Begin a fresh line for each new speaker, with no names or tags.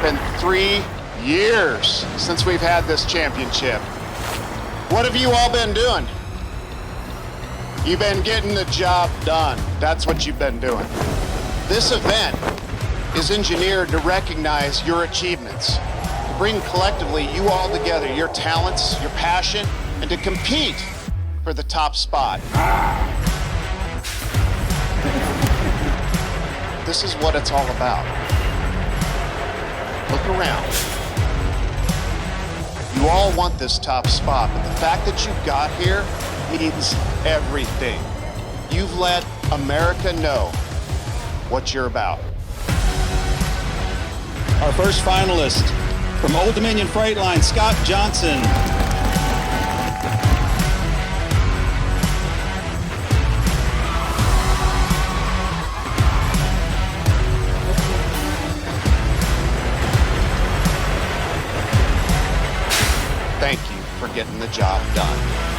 been 3 years since we've had this championship. What have you all been doing? You've been getting the job done. That's what you've been doing. This event is engineered to recognize your achievements, to bring collectively you all together, your talents, your passion, and to compete for the top spot. This is what it's all about. Look around. You all want this top spot, but the fact that you got here means everything. You've let America know what you're about.
Our first finalist from Old Dominion Freight Line, Scott Johnson.
Thank you for getting the job done.